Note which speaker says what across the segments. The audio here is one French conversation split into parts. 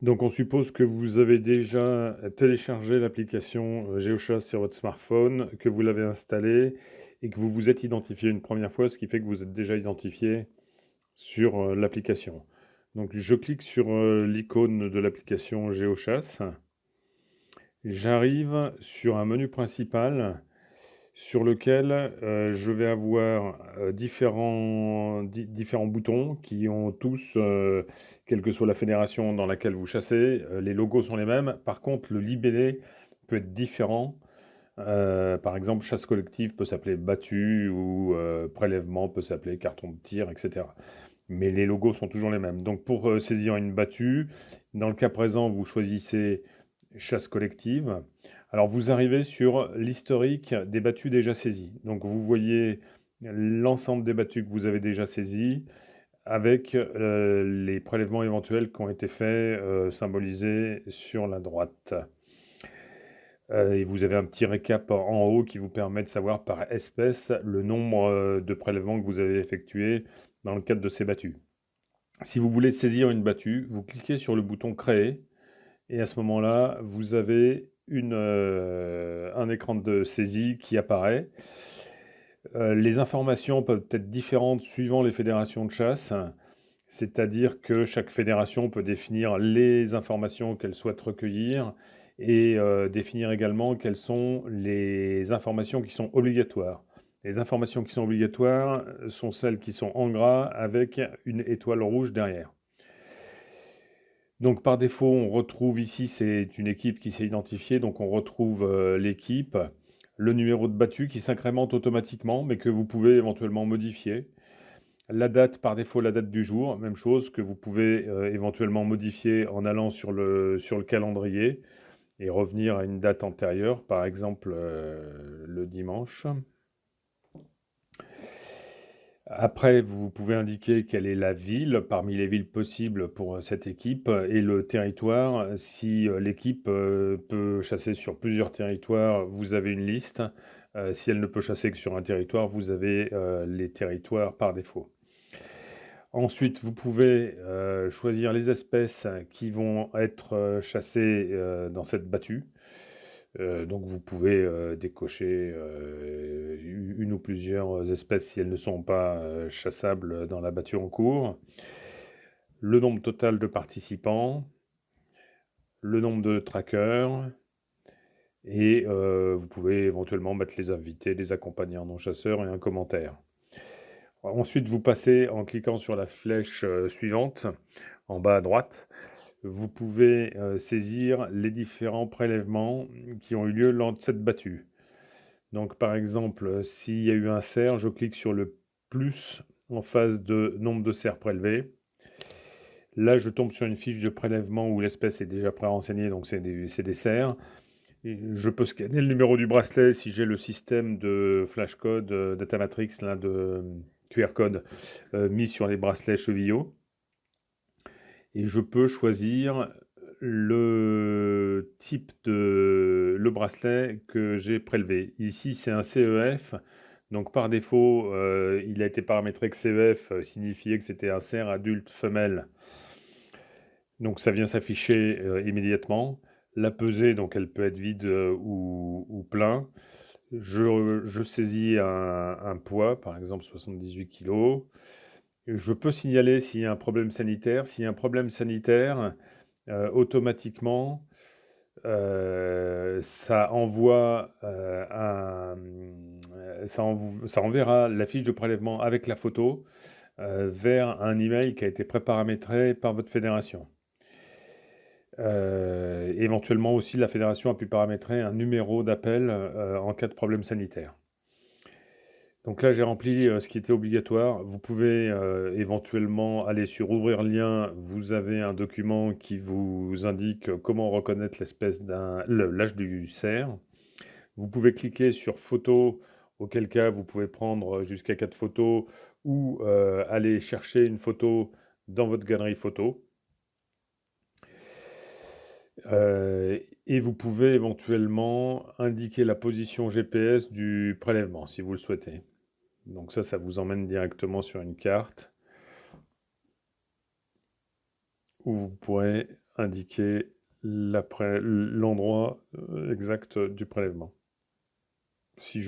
Speaker 1: Donc on suppose que vous avez déjà téléchargé l'application GeoChasse sur votre smartphone, que vous l'avez installée et que vous vous êtes identifié une première fois, ce qui fait que vous êtes déjà identifié sur l'application. Donc je clique sur l'icône de l'application GeoChasse. J'arrive sur un menu principal sur lequel je vais avoir différents boutons qui ont tous, quelle que soit la fédération dans laquelle vous chassez, les logos sont les mêmes. Par contre, le libellé peut être différent. Par exemple, chasse collective peut s'appeler battu ou prélèvement peut s'appeler carton de tir, etc. Mais les logos sont toujours les mêmes. Donc pour saisir une battue, dans le cas présent, vous choisissez chasse collective. Alors vous arrivez sur l'historique des battues déjà saisies. Donc vous voyez l'ensemble des battues que vous avez déjà saisies avec les prélèvements éventuels qui ont été faits, symbolisés sur la droite. Et vous avez un petit récap en haut qui vous permet de savoir par espèce le nombre de prélèvements que vous avez effectués dans le cadre de ces battues. Si vous voulez saisir une battue, vous cliquez sur le bouton Créer et à ce moment-là, vous avez un écran de saisie qui apparaît. Les informations peuvent être différentes suivant les fédérations de chasse, c'est-à-dire que chaque fédération peut définir les informations qu'elle souhaite recueillir et définir également quelles sont les informations qui sont obligatoires. Les informations qui sont obligatoires sont celles qui sont en gras avec une étoile rouge derrière. Donc par défaut, on retrouve ici, c'est une équipe qui s'est identifiée, donc on retrouve l'équipe, le numéro de battue qui s'incrémente automatiquement, mais que vous pouvez éventuellement modifier. La date, par défaut, la date du jour, même chose, que vous pouvez éventuellement modifier en allant sur le calendrier et revenir à une date antérieure, par exemple le dimanche. Après, vous pouvez indiquer quelle est la ville parmi les villes possibles pour cette équipe et le territoire. Si l'équipe peut chasser sur plusieurs territoires, vous avez une liste. Si elle ne peut chasser que sur un territoire, vous avez les territoires par défaut. Ensuite, vous pouvez choisir les espèces qui vont être chassées dans cette battue. Donc vous pouvez décocher une ou plusieurs espèces si elles ne sont pas chassables dans la battue en cours. Le nombre total de participants, le nombre de trackers, et vous pouvez éventuellement mettre les invités, les accompagnants non chasseurs et un commentaire. Ensuite, vous passez en cliquant sur la flèche suivante, en bas à droite. Vous pouvez saisir les différents prélèvements qui ont eu lieu lors de cette battue. Donc par exemple, s'il y a eu un cerf, je clique sur le plus en face de nombre de cerfs prélevés. Là, je tombe sur une fiche de prélèvement où l'espèce est déjà pré-renseignée, donc c'est des cerfs. Et je peux scanner le numéro du bracelet si j'ai le système de flashcode, Datamatrix, là, de QR code mis sur les bracelets chevillots. Et je peux choisir le type de le bracelet que j'ai prélevé. Ici, c'est un CEF. Donc par défaut, il a été paramétré que CEF signifiait que c'était un cerf adulte femelle. Donc ça vient s'afficher immédiatement. La pesée, donc elle peut être vide ou plein. Je saisis un poids, par exemple 78 kg. Je peux signaler s'il y a un problème sanitaire. S'il y a un problème sanitaire, automatiquement, ça envoie ça enverra la fiche de prélèvement avec la photo vers un email qui a été préparamétré par votre fédération. Éventuellement aussi, la fédération a pu paramétrer un numéro d'appel en cas de problème sanitaire. Donc là, j'ai rempli ce qui était obligatoire. Vous pouvez éventuellement aller sur Ouvrir lien. Vous avez un document qui vous indique comment reconnaître l'âge du cerf. Vous pouvez cliquer sur Photo, auquel cas vous pouvez prendre jusqu'à 4 photos ou aller chercher une photo dans votre galerie photo. Et vous pouvez éventuellement indiquer la position GPS du prélèvement si vous le souhaitez. Donc ça vous emmène directement sur une carte où vous pourrez indiquer l'endroit exact du prélèvement. Si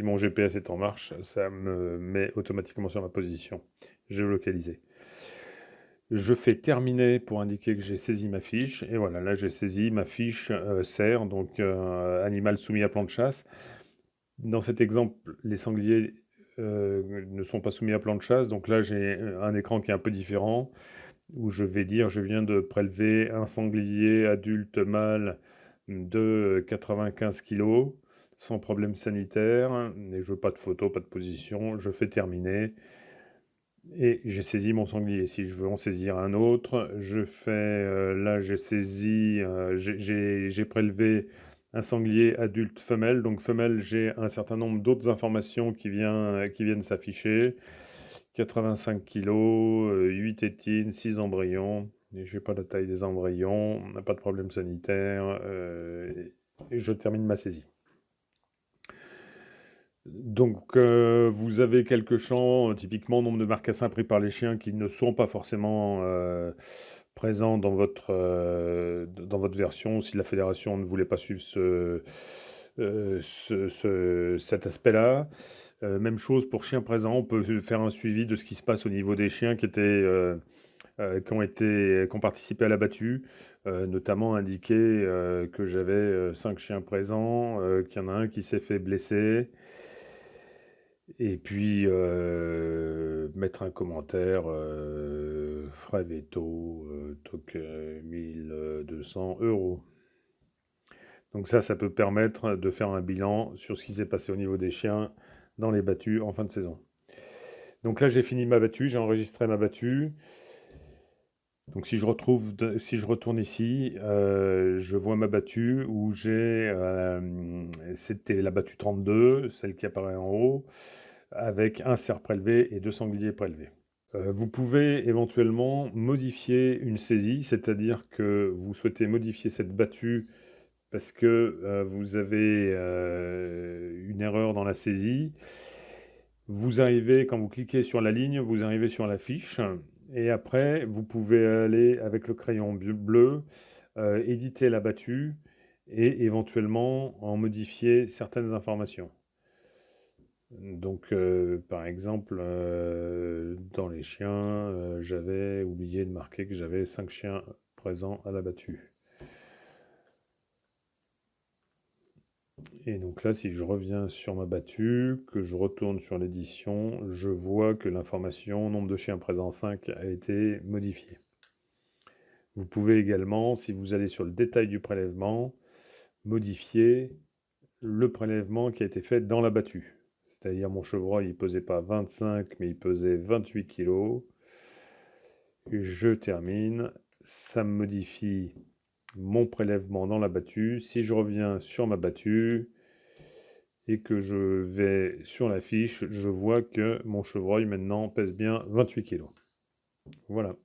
Speaker 1: mon GPS est en marche, ça me met automatiquement sur ma position géolocalisée. Je fais terminer pour indiquer que j'ai saisi ma fiche. Et voilà, là j'ai saisi ma fiche cerf, donc animal soumis à plan de chasse. Dans cet exemple, les sangliers ne sont pas soumis à plan de chasse. Donc là j'ai un écran qui est un peu différent, où je vais dire je viens de prélever un sanglier adulte mâle de 95 kg, sans problème sanitaire. Et je veux pas de photo, pas de position. Je fais terminer. Et j'ai saisi mon sanglier. Si je veux en saisir un autre, je fais, là j'ai saisi, j'ai prélevé un sanglier adulte femelle. Donc femelle, j'ai un certain nombre d'autres informations qui viennent s'afficher. 85 kg, 8 tétines, 6 embryons. Et je n'ai pas la taille des embryons, on n'a pas de problème sanitaire. Et je termine ma saisie. Donc, vous avez quelques champs, typiquement nombre de marcassins pris par les chiens qui ne sont pas forcément présents dans votre version. Si la fédération ne voulait pas suivre cet aspect-là. Même chose pour chiens présents, on peut faire un suivi de ce qui se passe au niveau des chiens qui ont participé à la battue, notamment indiquer que j'avais 5 chiens présents, qu'il y en a un qui s'est fait blesser. Et puis mettre un commentaire, frais veto, donc 1200 €. Donc ça peut permettre de faire un bilan sur ce qui s'est passé au niveau des chiens dans les battues en fin de saison. Donc là j'ai fini ma battue, j'ai enregistré ma battue. Donc si je retourne ici, je vois ma battue où c'était la battue 32, celle qui apparaît en haut, avec un cerf prélevé et 2 sangliers prélevés. Vous pouvez éventuellement modifier une saisie, c'est-à-dire que vous souhaitez modifier cette battue parce que vous avez une erreur dans la saisie. Vous arrivez, quand vous cliquez sur la ligne, vous arrivez sur la fiche. Et après, vous pouvez aller avec le crayon bleu, éditer la battue et éventuellement en modifier certaines informations. Donc, par exemple, dans les chiens, j'avais oublié de marquer que j'avais 5 chiens présents à la battue. Et donc là, si je reviens sur ma battue, que je retourne sur l'édition, je vois que l'information nombre de chiens présents 5 a été modifiée. Vous pouvez également, si vous allez sur le détail du prélèvement, modifier le prélèvement qui a été fait dans la battue. C'est-à-dire mon chevreuil, il pesait pas 25, mais il pesait 28 kg. Je termine, ça me modifie mon prélèvement dans la battue. Si je reviens sur ma battue et que je vais sur la fiche, je vois que mon chevreuil maintenant pèse bien 28 kg. Voilà.